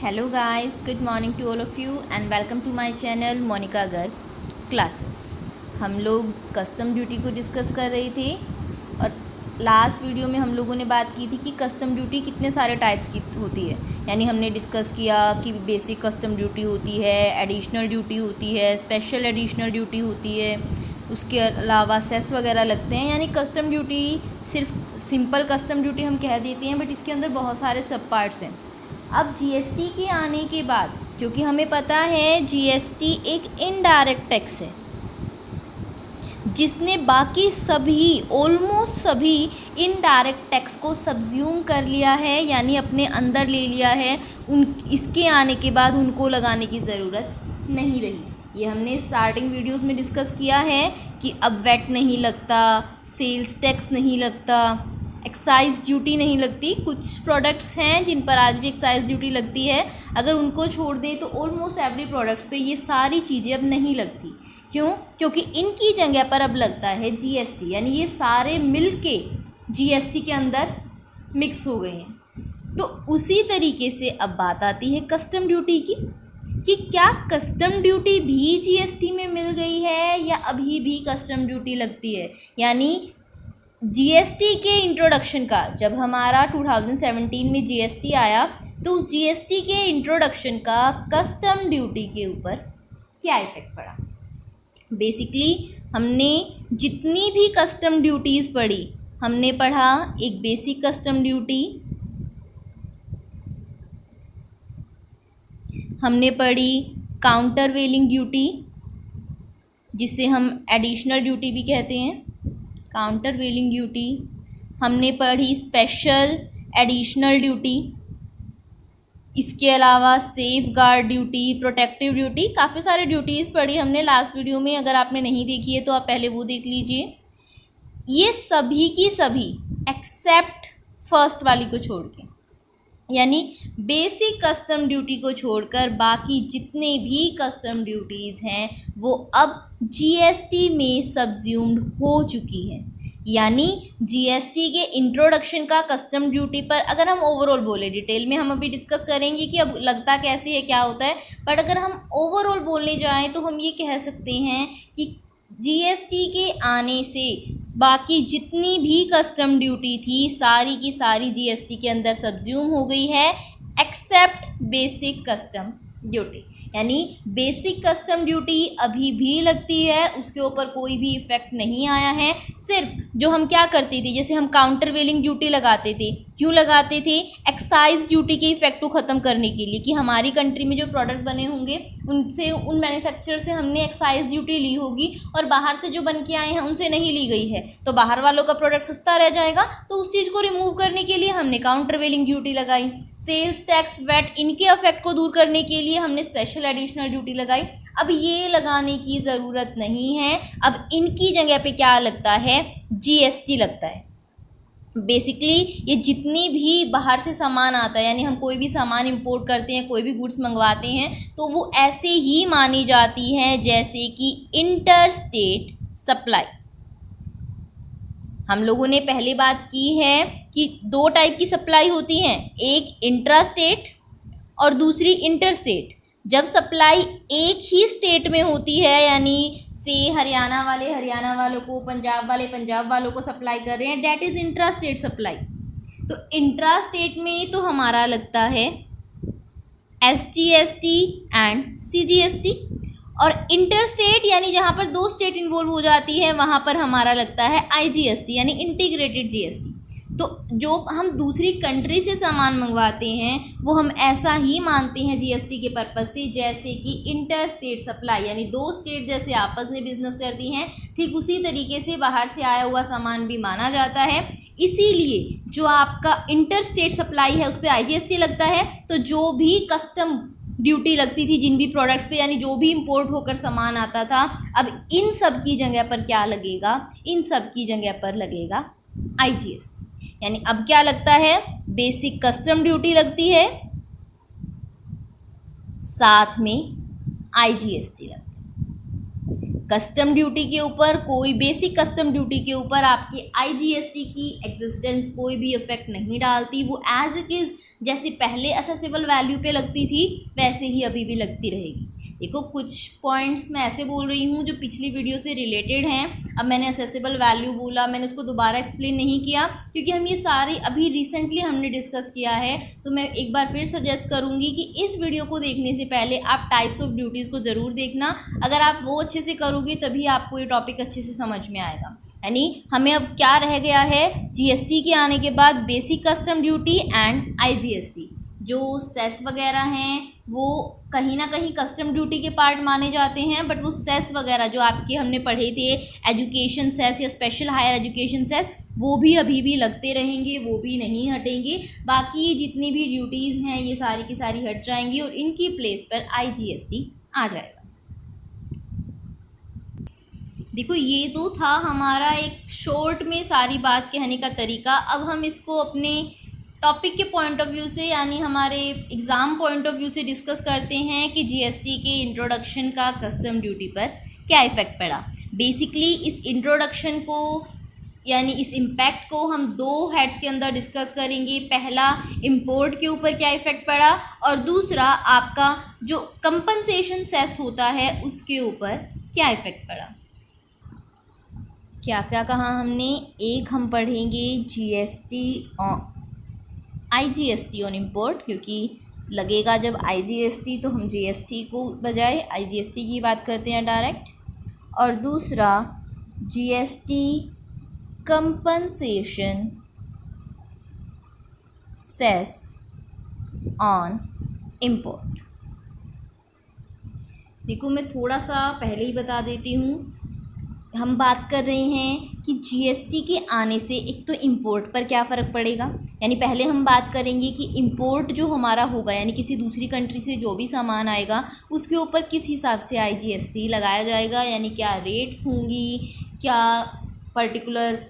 Hello guys, good morning to all of you and welcome to my channel Monika Garg classes. हम लोग custom duty को discuss कर रहे थे और लास्ट वीडियो में हम लोगों ने बात की थी कि कस्टम ड्यूटी कितने सारे टाइप्स की होती है। यानी हमने डिस्कस किया कि बेसिक कस्टम ड्यूटी होती है, एडिशनल ड्यूटी होती है, स्पेशल एडिशनल ड्यूटी होती है, उसके अलावा सेस वगैरह लगते हैं। यानी कस्टम ड्यूटी सिर्फ सिंपल कस्टम ड्यूटी हम कह देते हैं, बट इसके अंदर बहुत सारे सब पार्ट्स हैं। अब जीएसटी के आने के बाद, क्योंकि हमें पता है जीएसटी एक इनडायरेक्ट टैक्स है जिसने बाकी सभी ऑलमोस्ट सभी इनडायरेक्ट टैक्स को सब्ज्यूम कर लिया है, यानी अपने अंदर ले लिया है। इसके आने के बाद उनको लगाने की ज़रूरत नहीं रही। ये हमने स्टार्टिंग वीडियोस में डिस्कस किया है कि अब वैट नहीं लगता, सेल्स टैक्स नहीं लगता, एक्साइज ड्यूटी नहीं लगती। कुछ प्रोडक्ट्स हैं जिन पर आज भी एक्साइज ड्यूटी लगती है, अगर उनको छोड़ दें तो ऑलमोस्ट एवरी प्रोडक्ट्स पे ये सारी चीज़ें अब नहीं लगती। क्यों? क्योंकि इनकी जगह पर अब लगता है जीएसटी, यानी ये सारे मिल के जीएसटी के अंदर मिक्स हो गए हैं। तो उसी तरीके से अब बात आती है कस्टम ड्यूटी की कि क्या कस्टम ड्यूटी भी जीएसटी में मिल गई है या अभी भी कस्टम ड्यूटी लगती है। यानी जीएसटी के इंट्रोडक्शन का, जब हमारा 2017 में जीएसटी आया तो उस जीएसटी के इंट्रोडक्शन का कस्टम ड्यूटी के ऊपर क्या इफ़ेक्ट पड़ा। बेसिकली हमने जितनी भी कस्टम ड्यूटीज़ पढ़ी, हमने पढ़ा एक बेसिक कस्टम ड्यूटी, हमने पढ़ी काउंटर वेलिंग ड्यूटी जिसे हम एडिशनल ड्यूटी भी कहते हैं, काउंटर वेलिंग ड्यूटी, हमने पढ़ी स्पेशल एडिशनल ड्यूटी, इसके अलावा safe guard duty, protective duty, काफ़ी सारे ड्यूटीज़ पढ़ी हमने लास्ट वीडियो में। अगर आपने नहीं देखी है तो आप पहले वो देख लीजिए। ये सभी की सभी एक्सेप्ट फर्स्ट वाली को छोड़ के, यानी बेसिक कस्टम ड्यूटी को छोड़कर बाकी जितने भी कस्टम ड्यूटीज़ हैं वो अब जीएसटी में सब्ज्यूम्ड हो चुकी है। यानी जीएसटी के इंट्रोडक्शन का कस्टम ड्यूटी पर अगर हम ओवरऑल बोले, डिटेल में हम अभी डिस्कस करेंगे कि अब लगता कैसे है, क्या होता है, बट अगर हम ओवरऑल बोलने जाएं तो हम ये कह सकते हैं कि जीएसटी के आने से बाकी जितनी भी कस्टम ड्यूटी थी सारी की सारी जीएसटी के अंदर सब्ज्यूम हो गई है, एक्सेप्ट बेसिक कस्टम ड्यूटी। यानी बेसिक कस्टम ड्यूटी अभी भी लगती है, उसके ऊपर कोई भी इफ़ेक्ट नहीं आया है। सिर्फ जो हम क्या करते थे, जैसे हम काउंटर वेलिंग ड्यूटी लगाते थे, क्यों लगाते थे? एक्साइज ड्यूटी के इफ़ेक्ट को ख़त्म करने के लिए कि हमारी कंट्री में जो प्रोडक्ट बने होंगे उनसे, उन मैन्युफैक्चरर से हमने एक्साइज ड्यूटी ली होगी और बाहर से जो बन के आए हैं उनसे नहीं ली गई है, तो बाहर वालों का प्रोडक्ट सस्ता रह जाएगा। तो उस चीज़ को रिमूव करने के लिए हमने काउंटर वेलिंग ड्यूटी लगाई। सेल्स टैक्स, वैट, इनके इफेक्ट को दूर करने के लिए हमने स्पेशल एडिशनल ड्यूटी लगाई। अब ये लगाने की ज़रूरत नहीं है, अब इनकी जगह पे क्या लगता है? जीएसटी लगता है। बेसिकली ये जितनी भी बाहर से सामान आता है, यानी हम कोई भी सामान इंपोर्ट करते हैं, कोई भी गुड्स मंगवाते हैं, तो वो ऐसे ही मानी जाती हैं जैसे कि इंटर स्टेट सप्लाई। हम लोगों ने पहले बात की है कि दो टाइप की सप्लाई होती हैं, एक इंट्रा स्टेट और दूसरी इंटर स्टेट। जब सप्लाई एक ही स्टेट में होती है, यानी से हरियाणा वाले हरियाणा वालों को, पंजाब वाले पंजाब वालों को सप्लाई कर रहे हैं, that is intra state supply. तो इंट्रा स्टेट में तो हमारा लगता है एसजीएसटी एंड सीजीएसटी, और इंटर स्टेट यानी जहाँ पर दो स्टेट इन्वॉल्व हो जाती है वहाँ पर हमारा लगता है आईजीएसटी, यानी इंटीग्रेटेड जीएसटी। तो जो हम दूसरी कंट्री से सामान मंगवाते हैं वो हम ऐसा ही मानते हैं जीएसटी के पर्पज़ से जैसे कि इंटर स्टेट सप्लाई, यानी दो स्टेट जैसे आपस में बिजनेस करती हैं, ठीक उसी तरीके से बाहर से आया हुआ सामान भी माना जाता है। इसीलिए जो आपका इंटर स्टेट सप्लाई है उस पर आईजीएसटी लगता है। तो जो भी कस्टम ड्यूटी लगती थी जिन भी प्रोडक्ट्स पे, यानी जो भी इंपोर्ट होकर सामान आता था, अब इन सब की जगह पर क्या लगेगा? इन सब की जगह पर लगेगा आईजीएसटी। यानी अब क्या लगता है? बेसिक कस्टम ड्यूटी लगती है, साथ में आईजीएसटी लगता है। कस्टम ड्यूटी के ऊपर, कोई बेसिक कस्टम ड्यूटी के ऊपर आपकी IGST की एग्जिस्टेंस कोई भी इफेक्ट नहीं डालती। वो एज इट इज़ जैसे पहले असेसेबल वैल्यू पे लगती थी वैसे ही अभी भी लगती रहेगी। देखो कुछ पॉइंट्स मैं ऐसे बोल रही हूँ जो पिछली वीडियो से रिलेटेड हैं। अब मैंने असेसेबल वैल्यू बोला, मैंने उसको दोबारा एक्सप्लेन नहीं किया क्योंकि हम ये सारी अभी रिसेंटली हमने डिस्कस किया है। तो मैं एक बार फिर सजेस्ट करूँगी कि इस वीडियो को देखने से पहले आप टाइप्स ऑफ ड्यूटीज़ को ज़रूर देखना। अगर आप वो अच्छे से करोगे तभी आपको ये टॉपिक अच्छे से समझ में आएगा। यानी हमें अब क्या रह गया है, GST के आने के बाद basic custom duty and IGST। जो सेस वगैरह हैं वो कहीं ना कहीं कस्टम ड्यूटी के पार्ट माने जाते हैं, बट वो सेस वगैरह जो आपके हमने पढ़े थे एजुकेशन सेस या स्पेशल हायर एजुकेशन सेस, वो भी अभी भी लगते रहेंगे, वो भी नहीं हटेंगे। बाकी जितनी भी ड्यूटीज़ हैं ये सारी की सारी हट जाएंगी और इनकी प्लेस पर IGST आ जाएगा। देखो ये तो था हमारा एक शॉर्ट में सारी बात कहने का तरीका। अब हम इसको अपने टॉपिक के पॉइंट ऑफ व्यू से यानी हमारे एग्ज़ाम पॉइंट ऑफ व्यू से डिस्कस करते हैं कि GST के इंट्रोडक्शन का कस्टम ड्यूटी पर क्या इफ़ेक्ट पड़ा। बेसिकली इस इंट्रोडक्शन को यानी इस इम्पैक्ट को हम दो हेड्स के अंदर डिस्कस करेंगे। पहला इंपोर्ट के ऊपर क्या इफ़ेक्ट पड़ा और दूसरा आपका जो कंपनसेशन सेस होता है उसके ऊपर क्या इफ़ेक्ट पड़ा। क्या क्या कहा हमने, एक हम पढ़ेंगे IGST ऑन इम्पोर्ट, क्योंकि लगेगा जब IGST तो हम GST को बजाय IGST की बात करते हैं डायरेक्ट। और दूसरा GST compensation cess on import. देखो मैं थोड़ा सा पहले ही बता देती हूँ, हम बात कर रहे हैं कि GST के आने से एक तो इंपोर्ट पर क्या फ़र्क पड़ेगा। यानी पहले हम बात करेंगे कि इंपोर्ट जो हमारा होगा यानी किसी दूसरी कंट्री से जो भी सामान आएगा उसके ऊपर किस हिसाब से IGST लगाया जाएगा, यानी क्या रेट्स होंगी, क्या पर्टिकुलर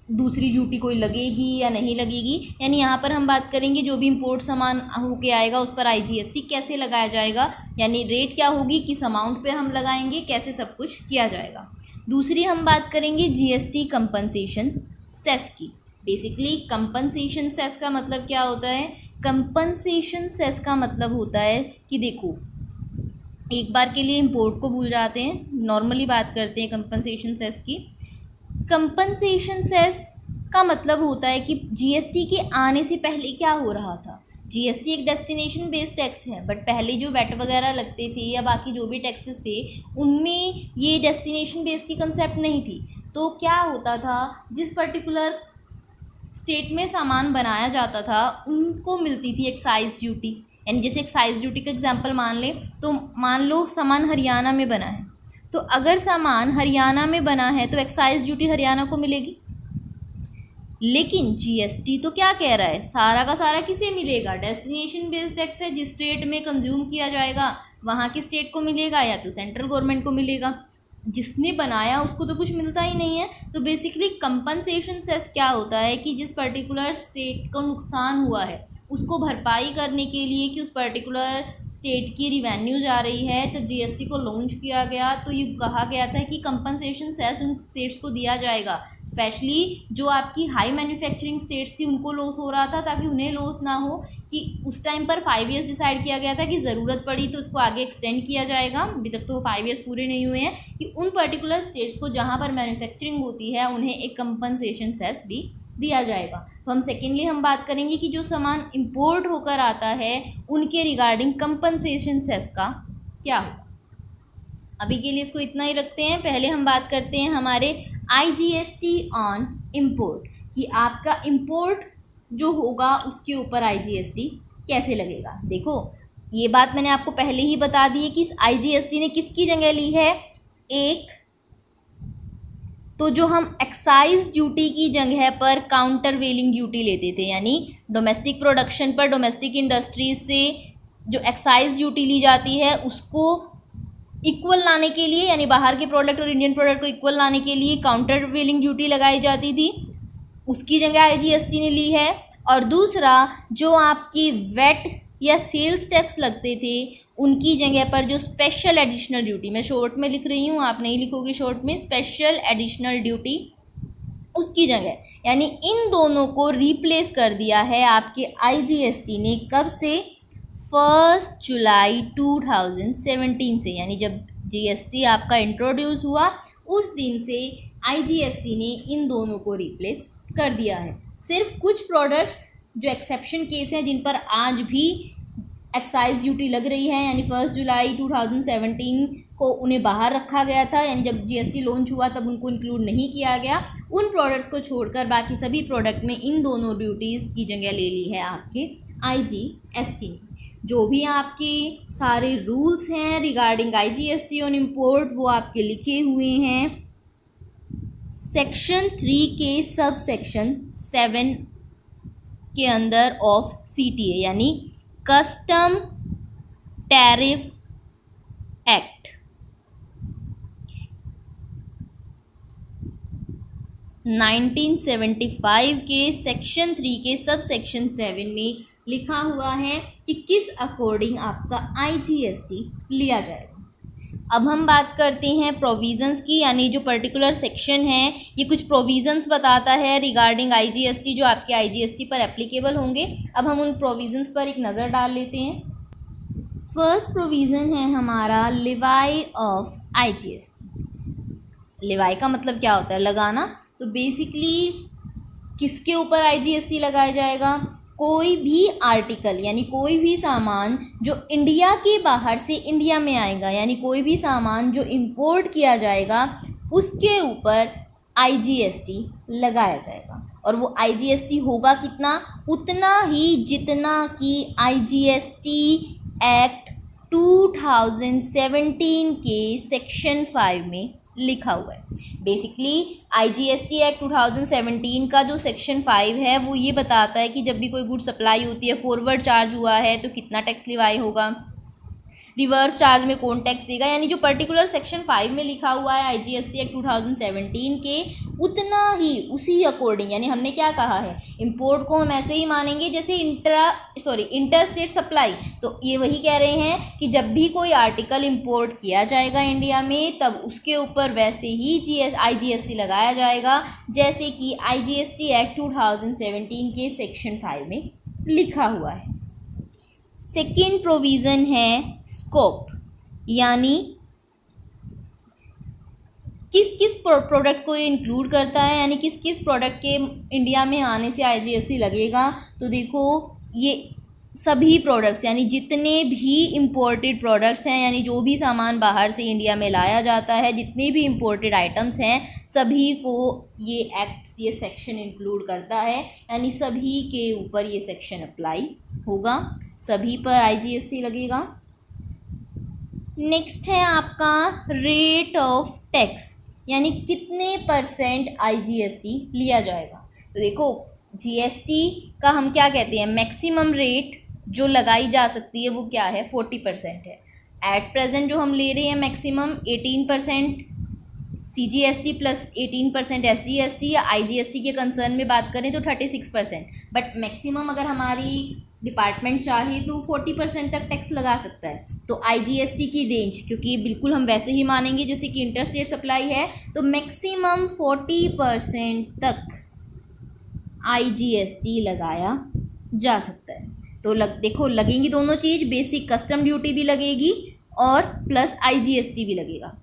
दूसरी ड्यूटी कोई लगेगी या नहीं लगेगी। यानी यहाँ पर हम बात करेंगे जो भी इंपोर्ट सामान होके आएगा उस पर IGST कैसे लगाया जाएगा, यानी रेट क्या होगी, किस अमाउंट पे हम लगाएंगे, कैसे सब कुछ किया जाएगा। दूसरी हम बात करेंगे GST कंपनसेशन सेस की। बेसिकली कंपनसेशन सेस का मतलब क्या होता है, कंपनसेशन सेस का मतलब होता है कि देखो एक बार के लिए इंपोर्ट को भूल जाते हैं, नॉर्मली बात करते हैं कंपनसेशन सेस की। कंपनसेशन सेस का मतलब होता है कि GST के आने से पहले क्या हो रहा था। GST एक डेस्टिनेशन बेस्ड टैक्स है, बट पहले जो वैट वगैरह लगते थे या बाकी जो भी टैक्सेस थे उनमें ये डेस्टिनेशन बेस्ड की कंसेप्ट नहीं थी। तो क्या होता था, जिस पर्टिकुलर स्टेट में सामान बनाया जाता था उनको मिलती थी एक्साइज ड्यूटी। यानी जैसे एक्साइज ड्यूटी का एग्जांपल मान लें तो मान लो सामान हरियाणा में बना है, तो अगर सामान हरियाणा में बना है तो एक्साइज ड्यूटी हरियाणा को मिलेगी। लेकिन GST तो क्या कह रहा है, सारा का सारा किसे मिलेगा, डेस्टिनेशन बेस्ड टैक्स है, जिस स्टेट में कंज्यूम किया जाएगा वहाँ की स्टेट को मिलेगा या तो सेंट्रल गवर्नमेंट को मिलेगा। जिसने बनाया उसको तो कुछ मिलता ही नहीं है। तो बेसिकली कंपनसेशन सेस क्या होता है कि जिस पर्टिकुलर स्टेट को नुकसान हुआ है उसको भरपाई करने के लिए कि उस पर्टिकुलर स्टेट की रिवेन्यू जा रही है, तो GST को लॉन्च किया गया तो ये कहा गया था कि कंपनसेशन सेस उन स्टेट्स को दिया जाएगा। स्पेशली जो आपकी हाई मैन्युफैक्चरिंग स्टेट्स थी उनको लॉस हो रहा था, ताकि उन्हें लॉस ना हो। कि उस टाइम पर 5 ईयर्स डिसाइड किया गया था कि ज़रूरत पड़ी तो उसको आगे एक्सटेंड किया जाएगा। अभी तक तो 5 ईयर्स पूरे नहीं हुए हैं कि उन पर्टिकुलर स्टेट्स को जहाँ पर मैन्युफैक्चरिंग होती है उन्हें एक कंपनसेशन सेस भी दिया जाएगा। तो हम सेकेंडली हम बात करेंगे कि जो सामान इंपोर्ट होकर आता है उनके रिगार्डिंग कंपनसेशन सेस का क्या होगा। अभी के लिए इसको इतना ही रखते हैं। पहले हम बात करते हैं हमारे IGST ऑन इम्पोर्ट कि आपका इम्पोर्ट जो होगा उसके ऊपर IGST कैसे लगेगा। देखो ये बात मैंने आपको पहले ही बता दी है कि इस IGST ने किसकी जगह ली है। एक तो जो हम एक्साइज ड्यूटी की जगह पर काउंटर वेलिंग ड्यूटी लेते थे, यानी डोमेस्टिक प्रोडक्शन पर डोमेस्टिक इंडस्ट्रीज से जो एक्साइज ड्यूटी ली जाती है उसको इक्वल लाने के लिए, यानी बाहर के प्रोडक्ट और इंडियन प्रोडक्ट को इक्वल लाने के लिए काउंटर वेलिंग ड्यूटी लगाई जाती थी, उसकी जगह IGST ने ली है। और दूसरा जो आपकी वेट या सेल्स टैक्स लगते थे, उनकी जगह पर जो स्पेशल एडिशनल ड्यूटी, मैं शॉर्ट में लिख रही हूँ, आप नहीं लिखोगे शॉर्ट में, स्पेशल एडिशनल ड्यूटी, उसकी जगह यानी इन दोनों को रिप्लेस कर दिया है आपके आईजीएसटी ने। कब से? 1 जुलाई 2017 से, यानी जब जीएसटी आपका इंट्रोड्यूस हुआ उस दिन से आईजीएसटी ने इन दोनों को रिप्लेस कर दिया है। सिर्फ कुछ प्रोडक्ट्स जो एक्सेप्शन केस हैं जिन पर आज भी एक्साइज ड्यूटी लग रही है, यानी 1 जुलाई 2017 को उन्हें बाहर रखा गया था, यानी जब जीएसटी लॉन्च हुआ तब उनको इंक्लूड नहीं किया गया। उन प्रोडक्ट्स को छोड़कर बाकी सभी प्रोडक्ट में इन दोनों ड्यूटीज़ की जगह ले ली है आपके आईजीएसटी ने। जो भी आपके सारे रूल्स हैं रिगार्डिंग आईजीएसटी ऑन इम्पोर्ट वो आपके लिखे हुए हैं सेक्शन 3 के सब सेक्शन 7 के अंदर ऑफ सीटीए, यानी कस्टम टैरिफ एक्ट 1975 के सेक्शन 3 के सब सेक्शन 7 में लिखा हुआ है कि किस अकॉर्डिंग आपका आईजीएसटी लिया जाएगा। अब हम बात करते हैं प्रोविज़न्स की, यानी जो पर्टिकुलर सेक्शन है ये कुछ प्रोविज़न्स बताता है रिगार्डिंग आईजीएसटी जो आपके आईजीएसटी पर एप्लीकेबल होंगे। अब हम उन प्रोविज़न्स पर एक नज़र डाल लेते हैं। फर्स्ट प्रोविज़न है हमारा लिवाई ऑफ आईजीएसटी। लिवाई का मतलब क्या होता है? लगाना। तो बेसिकली किसके ऊपर आईजीएसटी लगाया जाएगा? कोई भी आर्टिकल यानी कोई भी सामान जो इंडिया के बाहर से इंडिया में आएगा, यानी कोई भी सामान जो इंपोर्ट किया जाएगा उसके ऊपर आईजीएसटी लगाया जाएगा। और वो आईजीएसटी होगा कितना? उतना ही जितना कि आईजीएसटी एक्ट 2017 के सेक्शन 5 में लिखा हुआ है। बेसिकली आईजीएसटी एक्ट 2017 का जो सेक्शन 5 है वो ये बताता है कि जब भी कोई गुड सप्लाई होती है, फॉरवर्ड चार्ज हुआ है तो कितना टैक्स लिवाई होगा, रिवर्स चार्ज में कौन टैक्स देगा, यानी जो पर्टिकुलर सेक्शन 5 में लिखा हुआ है आईजीएसटी एक्ट 2017 के उतना ही उसी अकॉर्डिंग, यानी हमने क्या कहा है, इंपोर्ट को हम ऐसे ही मानेंगे जैसे इंटर स्टेट सप्लाई। तो ये वही कह रहे हैं कि जब भी कोई आर्टिकल इंपोर्ट किया जाएगा इंडिया में तब उसके ऊपर वैसे ही आईजीएसटी लगाया जाएगा जैसे कि आईजीएसटी एक्ट 2017 के सेक्शन 5 में लिखा हुआ है। सेकेंड प्रोविज़न है स्कोप, यानी किस किस प्रोडक्ट को ये इंक्लूड करता है, यानी किस किस प्रोडक्ट के इंडिया में आने से आईजीएसटी लगेगा। तो देखो ये सभी प्रोडक्ट्स यानी जितने भी इंपोर्टेड प्रोडक्ट्स हैं, यानी जो भी सामान बाहर से इंडिया में लाया जाता है, जितने भी इंपोर्टेड आइटम्स हैं सभी को ये एक्ट ये सेक्शन इंक्लूड करता है, यानी सभी के ऊपर ये सेक्शन अप्लाई होगा, सभी पर आईजीएसटी लगेगा। नेक्स्ट है आपका रेट ऑफ टैक्स, यानी कितने % आईजीएसटी लिया जाएगा। तो देखो जीएसटी का हम क्या कहते हैं, मैक्सिमम रेट जो लगाई जा सकती है वो क्या है, 40% है। एट प्रेजेंट जो हम ले रहे हैं मैक्सिमम 18% सीजीएसटी प्लस 18% एसजीएसटी, या आईजीएसटी के कंसर्न में बात करें तो 36%, बट मैक्सिमम अगर हमारी डिपार्टमेंट चाहे तो 40% तक टैक्स लगा सकता है। तो आईजीएसटी की रेंज, क्योंकि बिल्कुल हम वैसे ही मानेंगे जैसे कि इंटर स्टेट सप्लाई है, तो मैक्सिमम 40% तक आईजीएसटी लगाया जा सकता है। तो देखो लगेंगी दोनों चीज़, बेसिक कस्टम ड्यूटी भी लगेगी और प्लस आईजीएसटी भी लगेगा।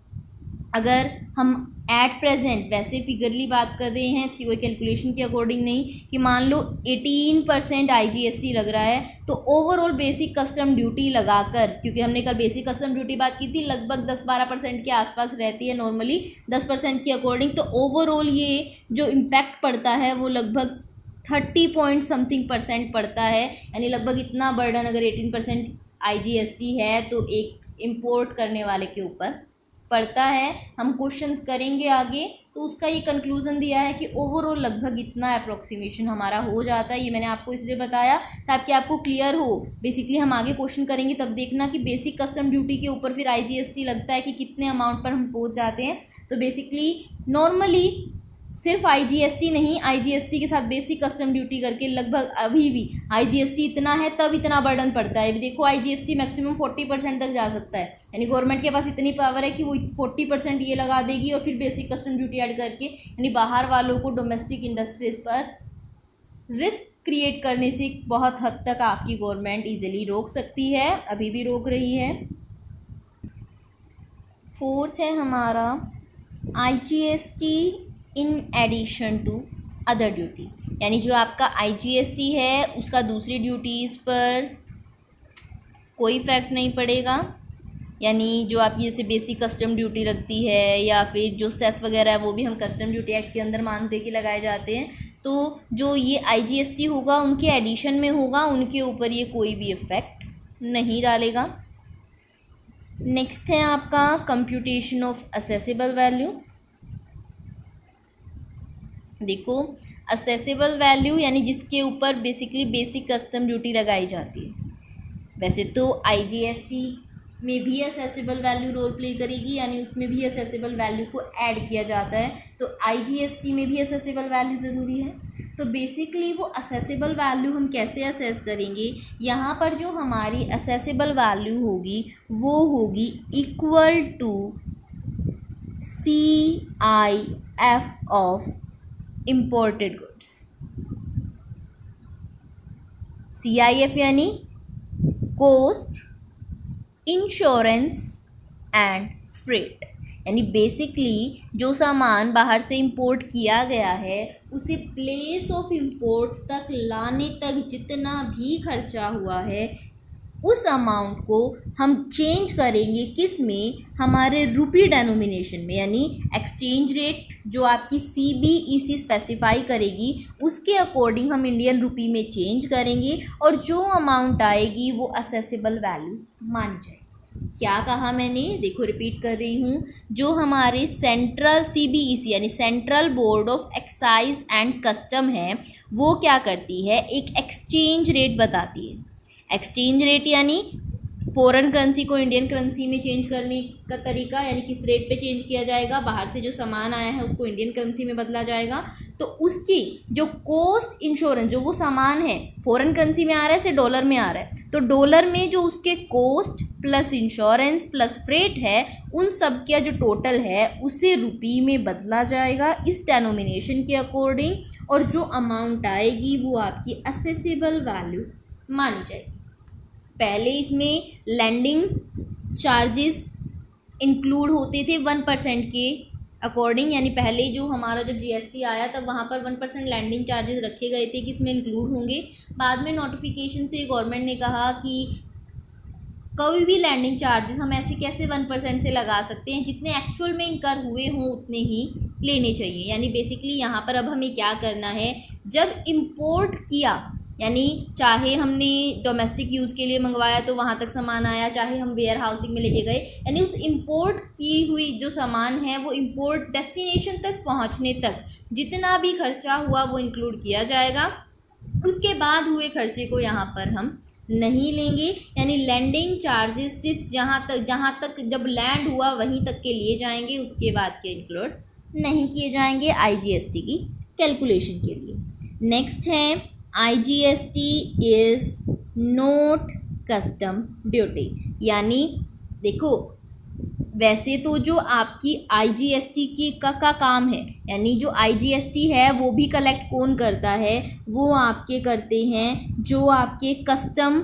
अगर हम एट प्रेजेंट वैसे फिगरली बात कर रहे हैं सीओ कैलकुलेशन के अकॉर्डिंग नहीं, कि मान लो 18% आईजीएसटी लग रहा है, तो ओवरऑल बेसिक कस्टम ड्यूटी लगाकर, क्योंकि हमने कल बेसिक कस्टम ड्यूटी बात की थी, लगभग 10-12% के आसपास रहती है नॉर्मली 10% के अकॉर्डिंग, तो ओवरऑल ये जो इम्पैक्ट पड़ता है वो लगभग 30 पॉइंट समथिंग % पड़ता है, यानी लगभग इतना बर्डन अगर 18% आईजीएसटी है तो एक इम्पोर्ट करने वाले के ऊपर पड़ता है। हम क्वेश्चंस करेंगे आगे, तो उसका ये कंक्लूज़न दिया है कि ओवरऑल लगभग इतना अप्रोक्सीमेशन हमारा हो जाता है। ये मैंने आपको इसलिए बताया ताकि आपको क्लियर हो। बेसिकली हम आगे क्वेश्चन करेंगे तब देखना कि बेसिक कस्टम ड्यूटी के ऊपर फिर आईजीएसटी लगता है कि कितने अमाउंट पर हम पहुंच जाते हैं। तो बेसिकली नॉर्मली सिर्फ आईजीएसटी नहीं, आईजीएसटी के साथ बेसिक कस्टम ड्यूटी करके लगभग अभी भी आईजीएसटी इतना है तब इतना बर्डन पड़ता है। अभी देखो आईजीएसटी मैक्सिमम 40% तक जा सकता है, यानी गवर्नमेंट के पास इतनी पावर है कि वो 40% ये लगा देगी और फिर बेसिक कस्टम ड्यूटी ऐड करके, यानी बाहर वालों को डोमेस्टिक इंडस्ट्रीज पर रिस्क क्रिएट करने से बहुत हद तक आपकी गवर्नमेंट इजीली रोक सकती है, अभी भी रोक रही है। फोर्थ है हमारा IGST in addition to other duty, यानी जो आपका आईजीएसटी है उसका दूसरी ड्यूटीज़ पर कोई इफेक्ट नहीं पड़ेगा, यानी जो आपकी जैसे बेसिक कस्टम ड्यूटी लगती है या फिर जो सेस वगैरह है वो भी हम कस्टम ड्यूटी एक्ट के अंदर मानते हैं कि लगाए जाते हैं, तो जो ये आईजीएसटी होगा उनके एडिशन में होगा, उनके ऊपर ये कोई भी इफेक्ट नहीं डालेगा। नेक्स्ट है आपका कंप्यूटेशन ऑफ असेसेबल वैल्यू। देखो असेसेबल वैल्यू यानी जिसके ऊपर बेसिकली बेसिक कस्टम ड्यूटी लगाई जाती है। वैसे तो आईजीएसटी में भी असेसेबल वैल्यू रोल प्ले करेगी, यानी उसमें भी असेसेबल वैल्यू को ऐड किया जाता है, तो आईजीएसटी में भी असेसेबल वैल्यू ज़रूरी है। तो बेसिकली वो असेसेबल वैल्यू हम कैसे असेस करेंगे, यहाँ पर जो हमारी असेसेबल वैल्यू होगी वो होगी equal to CIF of imported goods. CIF यानी कोस्ट, इंश्योरेंस एंड फ्रेट, यानी बेसिकली जो सामान बाहर से इंपोर्ट किया गया है उसे प्लेस ऑफ इंपोर्ट तक लाने तक जितना भी खर्चा हुआ है उस अमाउंट को हम चेंज करेंगे किस में, हमारे रुपी डेनोमिनेशन में, यानी एक्सचेंज रेट जो आपकी CBEC स्पेसिफाई करेगी उसके अकॉर्डिंग हम इंडियन रुपी में चेंज करेंगे और जो अमाउंट आएगी वो असेसेबल वैल्यू मानी जाएगी। क्या कहा मैंने, देखो रिपीट कर रही हूँ, जो हमारे सेंट्रल CBEC यानी central board of excise and custom है वो क्या करती है, एक एक्सचेंज रेट बताती है। एक्सचेंज रेट यानी फॉरेन करेंसी को इंडियन करेंसी में चेंज करने का तरीका, यानी किस रेट पे चेंज किया जाएगा, बाहर से जो सामान आया है उसको इंडियन करेंसी में बदला जाएगा, तो उसकी जो कॉस्ट इंश्योरेंस, जो वो सामान है फॉरेन करेंसी में आ रहा है से डॉलर में आ रहा है, तो डॉलर में जो उसके cost plus insurance plus freight है उन सब का जो टोटल है उसे रुपी में बदला जाएगा इस डेनोमिनेशन के अकॉर्डिंग, और जो अमाउंट आएगी वो आपकी असेसेबल वैल्यू मानी जाएगी। पहले इसमें लैंडिंग चार्जेस इंक्लूड होते थे 1% के अकॉर्डिंग, यानी पहले जो हमारा जब GST आया तब वहाँ पर 1% लैंडिंग चार्जेस रखे गए थे कि इसमें इंक्लूड होंगे। बाद में नोटिफिकेशन से गवर्नमेंट ने कहा कि कोई भी लैंडिंग चार्जेस हम ऐसे कैसे 1% से लगा सकते हैं, जितने एक्चुअल में इनकर हुए हों उतने ही लेने चाहिए। यानी बेसिकली यहाँ पर अब हमें क्या करना है, जब इम्पोर्ट किया यानी चाहे हमने डोमेस्टिक यूज़ के लिए मंगवाया तो वहाँ तक सामान आया, चाहे हम वेयर हाउसिंग में लेके गए, यानी उस इम्पोर्ट की हुई जो सामान है वो इम्पोर्ट डेस्टिनेशन तक पहुँचने तक जितना भी खर्चा हुआ वो इंक्लूड किया जाएगा। उसके बाद हुए खर्चे को यहाँ पर हम नहीं लेंगे, यानी लैंडिंग चार्जेस सिर्फ जहाँ तक जब लैंड हुआ वहीं तक के लिए जाएंगे, उसके बाद के इंक्लूड नहीं किए जाएंगे IGST की कैलकुलेशन के लिए। नेक्स्ट है IGST is not custom duty, यानी देखो वैसे तो जो आपकी IGST की का काम है, यानी जो IGST है वो भी कलेक्ट कौन करता है, वो आपके करते हैं जो आपके कस्टम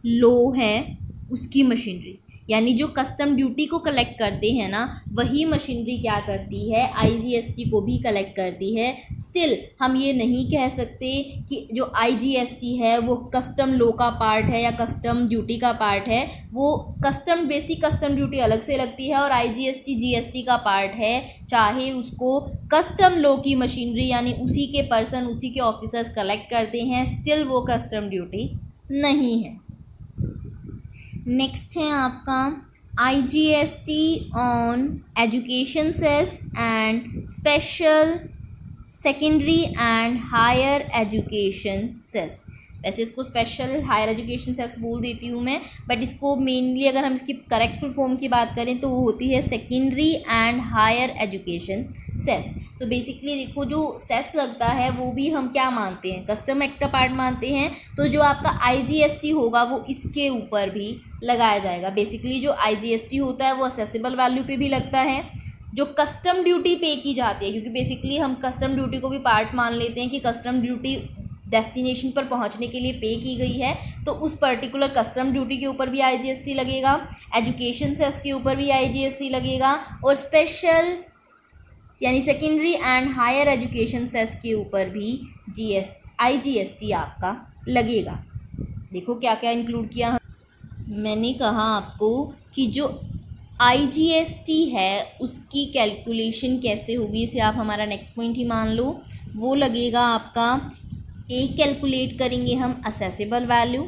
लॉ है उसकी मशीनरी, यानी जो कस्टम ड्यूटी को कलेक्ट करते हैं ना वही मशीनरी क्या करती है, IGST को भी कलेक्ट करती है। स्टिल हम ये नहीं कह सकते कि जो IGST है वो कस्टम लॉ का पार्ट है या कस्टम ड्यूटी का पार्ट है, वो कस्टम बेसिक कस्टम ड्यूटी अलग से लगती है और IGST GST का पार्ट है, चाहे उसको कस्टम लॉ की मशीनरी यानी उसी के पर्सन उसी के ऑफिसर्स कलेक्ट करते हैं, स्टिल वो कस्टम ड्यूटी नहीं है। नेक्स्ट है आपका IGST on education cess and special secondary and higher education cess. वैसे इसको स्पेशल हायर एजुकेशन सेस बोल देती हूँ मैं, बट इसको मेनली अगर हम इसकी करेक्ट फुल फॉर्म की बात करें तो वो होती है secondary and higher education cess. तो बेसिकली देखो जो सेस लगता है वो भी हम क्या मानते हैं, कस्टम एक्ट का पार्ट मानते हैं। तो जो आपका IGST होगा वो इसके ऊपर भी लगाया जाएगा। बेसिकली जो IGST होता है वो असेसेबल वैल्यू पे भी लगता है। जो कस्टम ड्यूटी पे की जाती है, क्योंकि बेसिकली हम कस्टम ड्यूटी को भी पार्ट मान लेते हैं कि कस्टम ड्यूटी डेस्टिनेशन पर पहुंचने के लिए पे की गई है, तो उस पर्टिकुलर कस्टम ड्यूटी के ऊपर भी IGST लगेगा, एजुकेशन सेस के ऊपर भी IGST लगेगा, और स्पेशल यानी secondary and higher education cess के ऊपर भी IGST आपका लगेगा। देखो क्या क्या इंक्लूड किया मैंने कहा आपको कि जो IGST है उसकी कैलकुलेशन कैसे होगी, इसे आप हमारा नेक्स्ट पॉइंट ही मान लो। वो लगेगा आपका, एक कैलकुलेट करेंगे हम असेसेबल वैल्यू,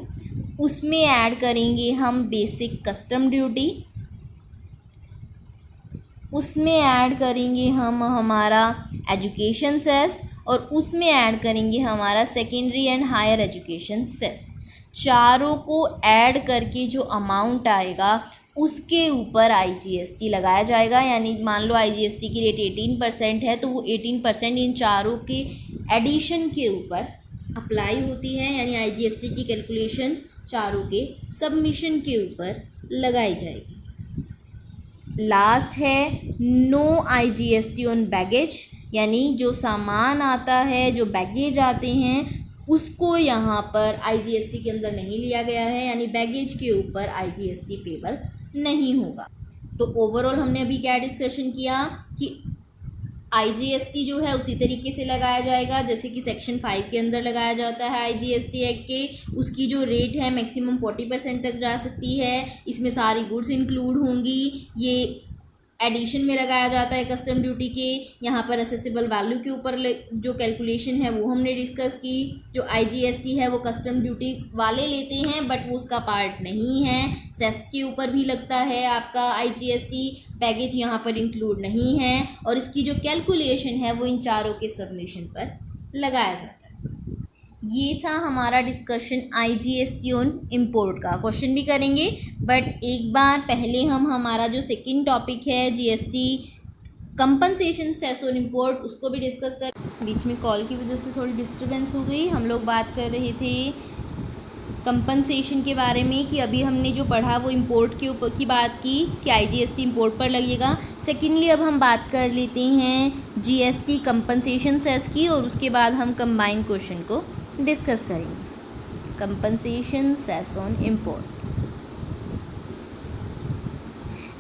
उसमें ऐड करेंगे हम बेसिक कस्टम ड्यूटी, उसमें ऐड करेंगे हम हमारा एजुकेशन सेस, और उसमें ऐड करेंगे हमारा secondary and higher education cess. चारों को ऐड करके जो अमाउंट आएगा उसके ऊपर IGST लगाया जाएगा। यानी मान लो IGST की रेट 18% है, तो वो 18% इन चारों के एडिशन के ऊपर अप्लाई होती है। यानी IGST की कैलकुलेशन चारों के सबमिशन के ऊपर लगाई जाएगी। लास्ट है नो IGST ऑन बैगेज, यानी जो सामान आता है, जो बैगेज आते हैं, उसको यहाँ पर IGST के अंदर नहीं लिया गया है, यानी बैगेज के ऊपर IGST पेबल नहीं होगा। तो ओवरऑल हमने अभी क्या डिस्कशन किया कि IGST जो है उसी तरीके से लगाया जाएगा जैसे कि सेक्शन 5 के अंदर लगाया जाता है IGST एक्ट के। उसकी जो रेट है मैक्सिमम 40% तक जा सकती है। इसमें सारी गुड्स इंक्लूड होंगी। ये एडिशन में लगाया जाता है कस्टम ड्यूटी के। यहाँ पर असेसेबल वैल्यू के ऊपर जो कैलकुलेशन है वो हमने डिस्कस की। जो IGST है वो कस्टम ड्यूटी वाले लेते हैं, बट वो उसका पार्ट नहीं है। सेस के ऊपर भी लगता है आपका IGST, बैगेज यहाँ पर इंक्लूड नहीं है। और इसकी जो कैलकुलेशन है वो इन चारों के सबमिशन पर लगाया जाता है। ये था हमारा डिस्कशन IGST ऑन इम्पोर्ट का। क्वेश्चन भी करेंगे, बट एक बार पहले हम हमारा जो सेकंड टॉपिक है GST compensation cess on import उसको भी डिस्कस कर। बीच में कॉल की वजह से थोड़ी डिस्टर्बेंस हो गई। हम लोग बात कर रहे थे कंपनसेशन के बारे में कि अभी हमने जो पढ़ा वो इम्पोर्ट के ऊपर की बात की कि IGST इम्पोर्ट पर लगेगा। सेकेंडली अब हम बात कर लेते हैं GST कंपनसेशन सेस की, और उसके बाद हम कंबाइंड क्वेश्चन को डिस्कस करेंगे। कंपनसेशन सेस ऑन इम्पोर्ट,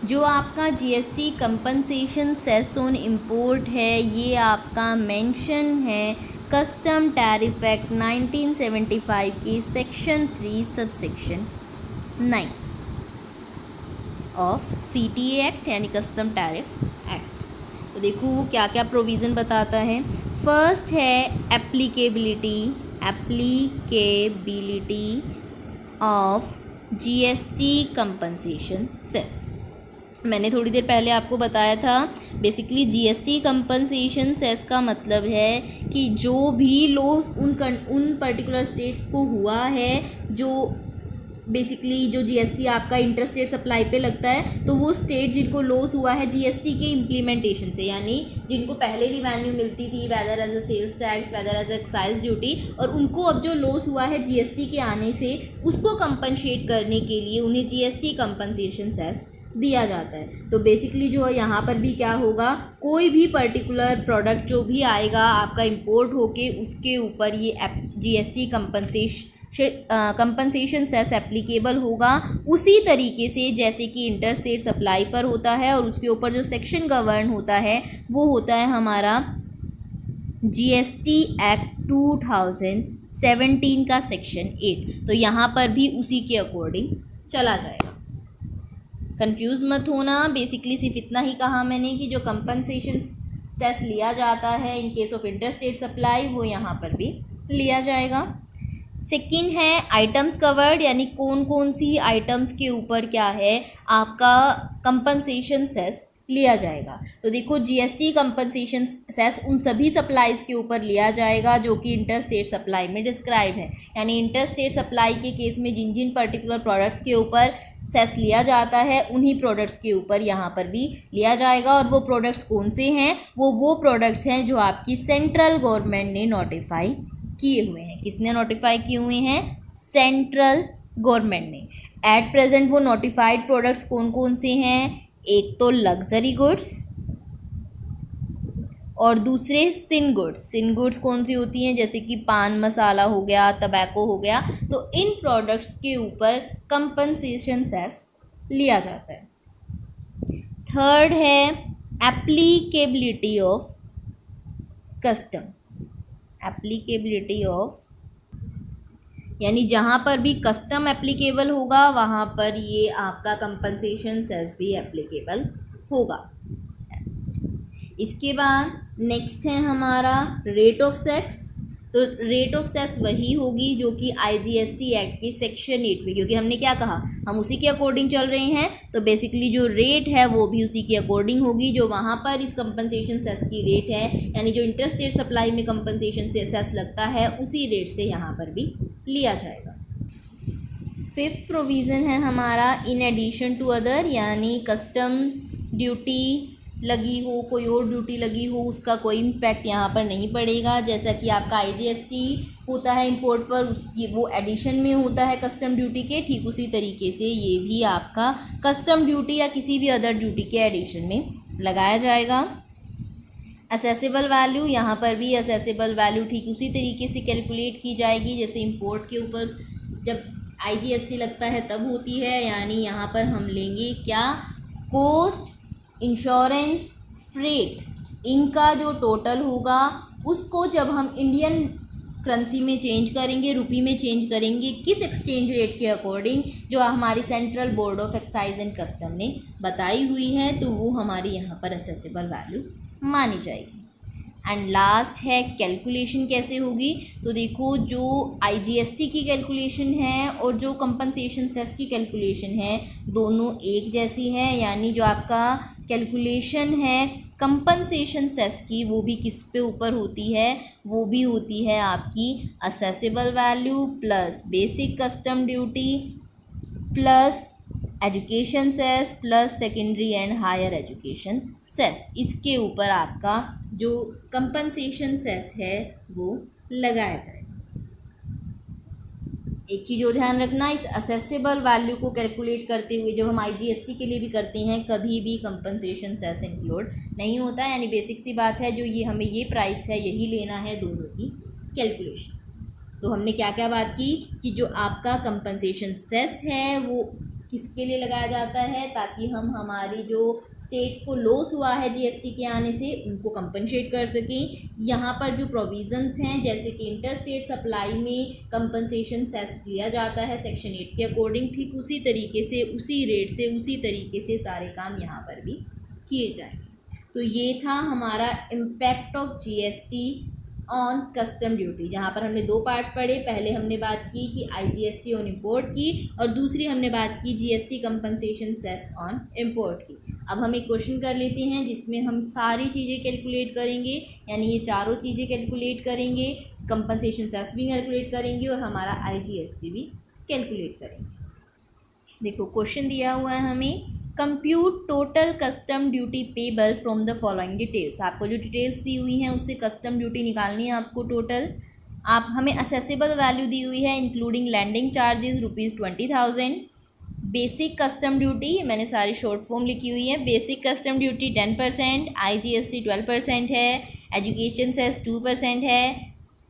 जो आपका GST compensation cess on import है ये आपका मेंशन है कस्टम टैरिफ एक्ट 1975 के section 3 subsection 9 of CTA act यानी कस्टम टैरिफ एक्ट। तो देखो वो क्या क्या प्रोविज़न बताता है। फर्स्ट है applicability of GST compensation cess. मैंने थोड़ी देर पहले आपको बताया था बेसिकली GST कंपनसेशन सेस का मतलब है कि जो भी लॉस उन पर्टिकुलर स्टेट्स को हुआ है, जो बेसिकली जो GST आपका इंटर स्टेट सप्लाई पे लगता है, तो वो स्टेट जिनको लॉस हुआ है GST के इम्प्लीमेंटेशन से, यानी जिनको पहले रिवेन्यू मिलती थी whether as a sales tax whether as excise duty, और उनको अब जो लॉस हुआ है GST के आने से उसको कंपनसेट करने के लिए उन्हें GST कंपनसेशन सेस दिया जाता है। तो बेसिकली जो यहाँ पर भी क्या होगा, कोई भी पर्टिकुलर प्रोडक्ट जो भी आएगा आपका इंपोर्ट होके उसके ऊपर ये GST कंपनसेशन सेस एप्लीकेबल होगा उसी तरीके से जैसे कि इंटर स्टेट सप्लाई पर होता है। और उसके ऊपर जो सेक्शन गवर्न होता है वो होता है हमारा GST एक्ट 2017 का सेक्शन 8। तो यहाँ पर भी उसी के अकॉर्डिंग चला जाएगा। कंफ्यूज मत होना। बेसिकली सिर्फ इतना ही कहा मैंने कि जो कंपनसेशन सेस लिया जाता है in case of inter state supply वो यहाँ पर भी लिया जाएगा। सेकंड है आइटम्स कवर्ड, यानी कौन कौन सी आइटम्स के ऊपर क्या है आपका कंपनसेशन सेस लिया जाएगा। तो देखो जीएसटी कंपनसेशन सेस उन सभी सप्लाईज़ के ऊपर लिया जाएगा जो कि इंटर स्टेट सप्लाई में डिस्क्राइब है। यानी इंटर स्टेट सप्लाई के केस में जिन जिन पर्टिकुलर प्रोडक्ट्स के ऊपर सेस लिया जाता है उन्हीं प्रोडक्ट्स के ऊपर यहाँ पर भी लिया जाएगा। और वो प्रोडक्ट्स कौन से हैं? वो प्रोडक्ट्स हैं जो आपकी सेंट्रल गवर्नमेंट ने नोटिफाई किए हुए हैं। किसने नोटिफाई किए हुए हैं? सेंट्रल गवर्नमेंट ने। एट प्रेजेंट वो नोटिफाइड प्रोडक्ट्स कौन कौन से हैं? एक तो लग्जरी गुड्स और दूसरे सिन गुड्स। सिन गुड्स कौन सी होती हैं? जैसे कि पान मसाला हो गया, टबैको हो गया। तो इन प्रोडक्ट्स के ऊपर कंपनसेशन सेस लिया जाता है। थर्ड है applicability of custom. Applicability of यानी जहाँ पर भी कस्टम एप्लीकेबल होगा वहाँ पर ये आपका कंपनसेशन सेस भी एप्लीकेबल होगा। इसके बाद नेक्स्ट है हमारा रेट ऑफ सेस। तो रेट ऑफ सेस वही होगी जो कि आईजीएसटी एक्ट के सेक्शन 8 में, क्योंकि हमने क्या कहा, हम उसी के अकॉर्डिंग चल रहे हैं। तो बेसिकली जो रेट है वो भी उसी के अकॉर्डिंग होगी जो वहाँ पर इस कंपनसेशन सेस की रेट है। यानी जो इंटर स्टेट सप्लाई में कंपनसेशन सेस लगता है उसी रेट से यहाँ पर भी लिया जाएगा। फिफ्थ प्रोविज़न है हमारा इन एडिशन टू अदर, यानी कस्टम ड्यूटी लगी हो, कोई और ड्यूटी लगी हो, उसका कोई इम्पैक्ट यहाँ पर नहीं पड़ेगा। जैसा कि आपका आईजीएसटी होता है इंपोर्ट पर, उसकी वो एडिशन में होता है कस्टम ड्यूटी के, ठीक उसी तरीके से ये भी आपका कस्टम ड्यूटी या किसी भी अदर ड्यूटी के एडिशन में लगाया जाएगा। असेसेबल वैल्यू, यहाँ पर भी असेसेबल वैल्यू ठीक उसी तरीके से कैलकुलेट की जाएगी जैसे इंपोर्ट के ऊपर जब आईजीएसटी लगता है तब होती है। यानी यहाँ पर हम लेंगे क्या? कॉस्ट, इंश्योरेंस, फ्रेट, इनका जो टोटल होगा उसको जब हम इंडियन करेंसी में चेंज करेंगे, रुपी में चेंज करेंगे, किस एक्सचेंज रेट के अकॉर्डिंग जो हमारी central board of excise and custom ने बताई हुई है, तो वो हमारी यहाँ पर असेसेबल वैल्यू मानी जाएगी। एंड लास्ट है कैलकुलेशन कैसे होगी। तो देखो जो आईजीएसटी की कैलकुलेशन है और जो कंपनसेशन सेस की कैलकुलेशन है दोनों एक जैसी है। यानी जो आपका कैलकुलेशन है कंपनसेशन सेस की वो भी किस पे ऊपर होती है? वो भी होती है आपकी assessable value plus basic custom duty plus education cess plus secondary and higher education cess. इसके ऊपर आपका जो कंपनसेशन सेस है वो लगाया जाएगा। एक चीज़ और ध्यान रखना, इस असेसेबल वैल्यू को कैलकुलेट करते हुए जब हम आईजीएसटी के लिए भी करते हैं कभी भी कंपनसेशन सेस इंक्लूड नहीं होता है। यानी बेसिक सी बात है, जो ये हमें ये प्राइस है यही लेना है दोनों की कैलकुलेशन। तो हमने क्या क्या बात की कि जो आपका कंपनसेशन सेस है वो किसके लिए लगाया जाता है? ताकि हम हमारी जो स्टेट्स को लॉस हुआ है जीएसटी के आने से उनको कंपनसेट कर सकें। यहाँ पर जो प्रोविजंस हैं जैसे कि इंटर स्टेट सप्लाई में कंपनसेशन सेस दिया जाता है सेक्शन 8 के अकॉर्डिंग, ठीक उसी तरीके से उसी रेट से उसी तरीके से सारे काम यहाँ पर भी किए जाएंगे। तो ये था हमारा impact of GST on custom duty, जहाँ पर हमने दो पार्ट्स पढ़े। पहले हमने बात की कि आईजीएसटी ऑन इंपोर्ट की और दूसरी हमने बात की GST compensation cess on import की। अब हम एक क्वेश्चन कर लेते हैं जिसमें हम सारी चीज़ें कैलकुलेट करेंगे। यानी ये चारों चीज़ें कैलकुलेट करेंगे, कंपनसेशन सेस भी कैलकुलेट करेंगे और हमारा आईजीएसटी भी कैलकुलेट करेंगे। देखो क्वेश्चन दिया हुआ है हमें, compute total custom duty payable from the following details. आपको जो डिटेल्स दी हुई हैं उससे कस्टम ड्यूटी निकालनी है आपको टोटल। आप हमें असेसेबल वैल्यू दी हुई है including landing charges ₹20,000, basic custom duty मैंने सारी शॉर्ट फॉर्म लिखी हुई है। बेसिक कस्टम ड्यूटी 10%, आईजीएसटी 12% है, एजुकेशन सेस 2% है,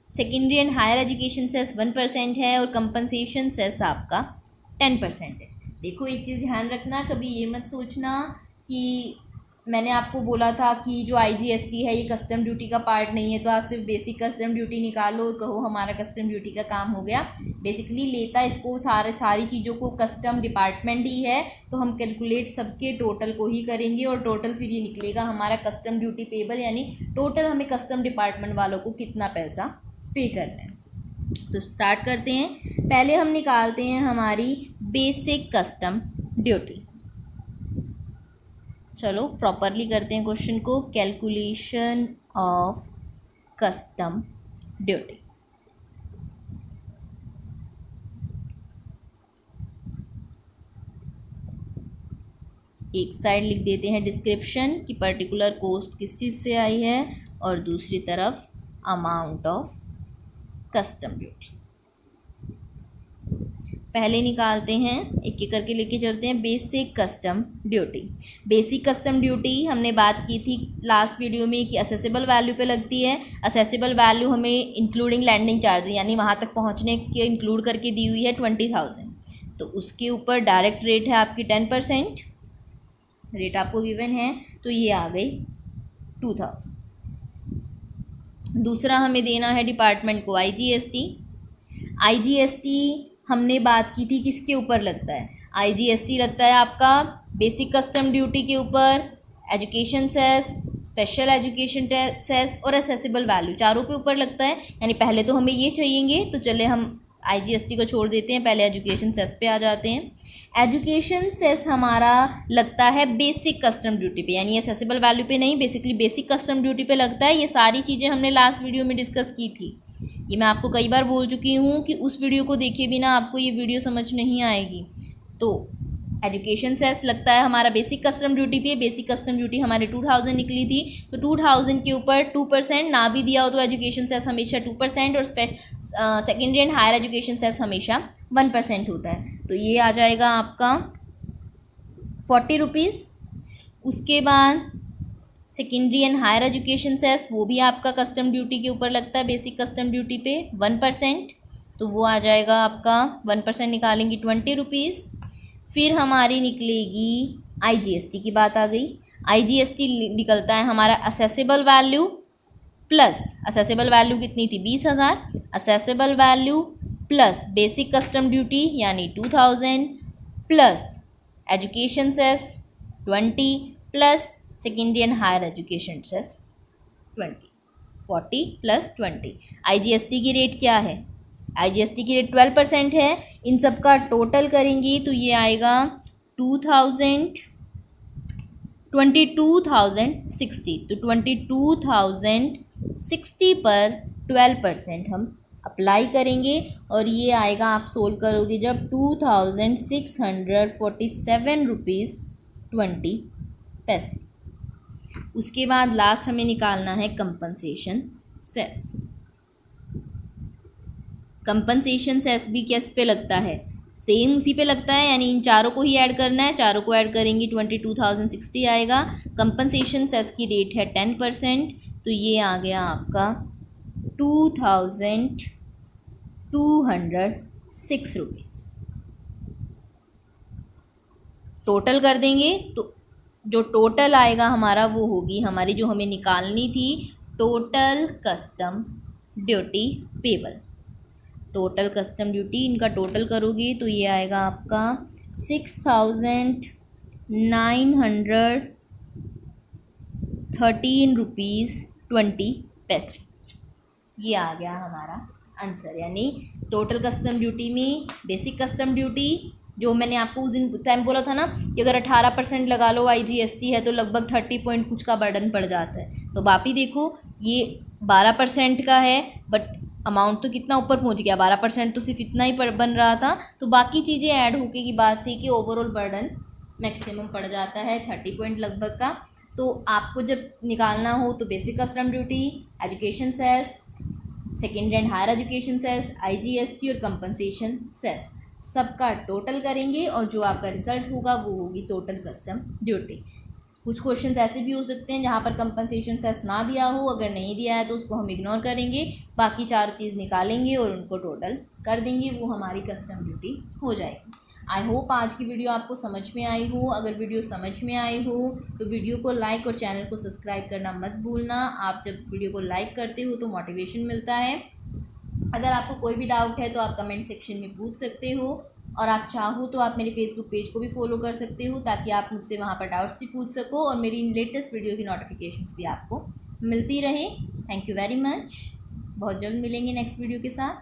secondary and higher education cess 1% है और कंपनसेशन सेस आपका 10% है। देखो एक चीज़ ध्यान रखना, कभी ये मत सोचना कि मैंने आपको बोला था कि जो आईजीएसटी है ये कस्टम ड्यूटी का पार्ट नहीं है तो आप सिर्फ बेसिक कस्टम ड्यूटी निकालो और कहो हमारा कस्टम ड्यूटी का काम हो गया। बेसिकली लेता इसको सारी चीज़ों को कस्टम डिपार्टमेंट ही है, तो हम कैलकुलेट सबके टोटल को ही करेंगे और टोटल फिर ये निकलेगा हमारा कस्टम ड्यूटी पेबल, यानी टोटल हमें कस्टम डिपार्टमेंट वालों को कितना पैसा पे करना है। तो स्टार्ट करते हैं। पहले हम निकालते हैं हमारी बेसिक कस्टम ड्यूटी। चलो प्रॉपरली करते हैं क्वेश्चन को। Calculation of custom duty. एक साइड लिख देते हैं डिस्क्रिप्शन कि पर्टिकुलर कॉस्ट किस चीज़ से आई है, और दूसरी तरफ अमाउंट ऑफ कस्टम ड्यूटी। पहले निकालते हैं, एक एक करके लेके चलते हैं। Basic custom duty. Basic custom duty हमने बात की थी लास्ट वीडियो में कि असेसेबल वैल्यू पे लगती है। असेसेबल वैल्यू हमें इंक्लूडिंग लैंडिंग चार्ज यानी वहाँ तक पहुँचने के इंक्लूड करके दी हुई है 20,000। तो उसके ऊपर डायरेक्ट रेट है आपकी 10%, रेट आपको गिवन है, तो ये आ गई 2,000। दूसरा हमें देना है डिपार्टमेंट को IGST। IGST हमने बात की थी किसके ऊपर लगता है। IGST लगता है आपका बेसिक कस्टम ड्यूटी के ऊपर, education cess, special education cess और असेसिबल वैल्यू, चारों पे ऊपर लगता है। यानी पहले तो हमें ये चाहिएंगे, तो चले हम IGST को छोड़ देते हैं, पहले एजुकेशन सेस पे आ जाते हैं। एजुकेशन सेस हमारा लगता है बेसिक कस्टम ड्यूटी पे, यानी असेसिबल वैल्यू पे नहीं, बेसिकली बेसिक कस्टम ड्यूटी पे लगता है। ये सारी चीज़ें हमने लास्ट वीडियो में डिस्कस की थी। ये मैं आपको कई बार बोल चुकी हूँ कि उस वीडियो को देखे बिना आपको ये वीडियो समझ नहीं आएगी। तो एजुकेशन सेस लगता है हमारा बेसिक कस्टम ड्यूटी पे। बेसिक कस्टम ड्यूटी हमारे 2,000 निकली थी, तो 2,000 के ऊपर 2% ना भी दिया हो तो एजुकेशन सेस हमेशा 2% और secondary and higher education cess हमेशा 1% होता है। तो ये आ जाएगा आपका 40 रुपीज़। उसके बाद secondary and higher education cess, वो भी आपका कस्टम ड्यूटी के ऊपर लगता है, बेसिक कस्टम ड्यूटी पे 1%, तो वो आ जाएगा आपका 1% निकालेंगे 20 रुपीज़। फिर हमारी निकलेगी IGST की बात आ गई। IGST निकलता है हमारा assessable value plus, assessable value कितनी थी 20,000, assessable value plus basic custom duty यानी 2,000 plus education cess 20 plus secondary and higher education cess 20, 40 plus 20। IGST की रेट क्या है? IGST की रेट 12% है। इन सब का टोटल करेंगे तो ये आएगा 22,060। तो 22,060 पर 12% हम अप्लाई करेंगे और ये आएगा, आप सोल्व करोगे जब 2,647 रुपीज़ 20 पैसे। उसके बाद लास्ट हमें निकालना है कंपनसेशन सेस। कंपनसेशन सेस भी किस पे लगता है? सेम उसी पे लगता है, यानी इन चारों को ही ऐड करना है। चारों को ऐड करेंगे 22,060 आएगा। कंपनसेशन सेस की रेट है 10%, तो ये आ गया आपका 2,206 रुपीज़। टोटल कर देंगे तो जो टोटल आएगा हमारा वो होगी हमारी जो हमें निकालनी थी total custom duty payable. Total custom duty इनका टोटल करोगे तो ये आएगा आपका 6,913 रुपीज़ 20 पैसे। ये आ गया हमारा आंसर। यानी टोटल कस्टम ड्यूटी में बेसिक कस्टम ड्यूटी जो मैंने आपको उस दिन टाइम बोला था ना कि अगर 18% लगा लो IGST है तो लगभग 30 पॉइंट कुछ का बर्डन पड़ जाता है। तो वापी देखो ये 12% का है, बट अमाउंट तो कितना ऊपर पहुंच गया, 12% तो सिर्फ इतना ही बन रहा था। तो बाकी चीज़ें ऐड होके की बात थी कि ओवरऑल बर्डन मैक्सिमम पड़ जाता है 30 पॉइंट लगभग का। तो आपको जब निकालना हो तो basic custom duty, education cess, secondary and higher education cess, IGST और कंपनसेशन सेस सबका टोटल करेंगे और जो आपका रिजल्ट होगा वो होगी टोटल कस्टम ड्यूटी। कुछ क्वेश्चंस ऐसे भी हो सकते हैं जहाँ पर कंपनसेशन सेस ना दिया हो, अगर नहीं दिया है तो उसको हम इग्नोर करेंगे, बाकी चार चीज़ निकालेंगे और उनको टोटल कर देंगे, वो हमारी कस्टम ड्यूटी हो जाएगी। आई होप आज की वीडियो आपको समझ में आई हो। अगर वीडियो समझ में आई हो तो वीडियो को लाइक और चैनल को सब्सक्राइब करना मत भूलना। आप जब वीडियो को लाइक करते हो तो मोटिवेशन मिलता है। अगर आपको कोई भी डाउट है तो आप कमेंट सेक्शन में पूछ सकते हो, और आप चाहो तो आप मेरे फेसबुक पेज को भी फॉलो कर सकते हो ताकि आप मुझसे वहाँ पर डाउट्स भी पूछ सको और मेरी लेटेस्ट वीडियो की नोटिफिकेशंस भी आपको मिलती रहे। Thank you very much. बहुत जल्द मिलेंगे नेक्स्ट वीडियो के साथ।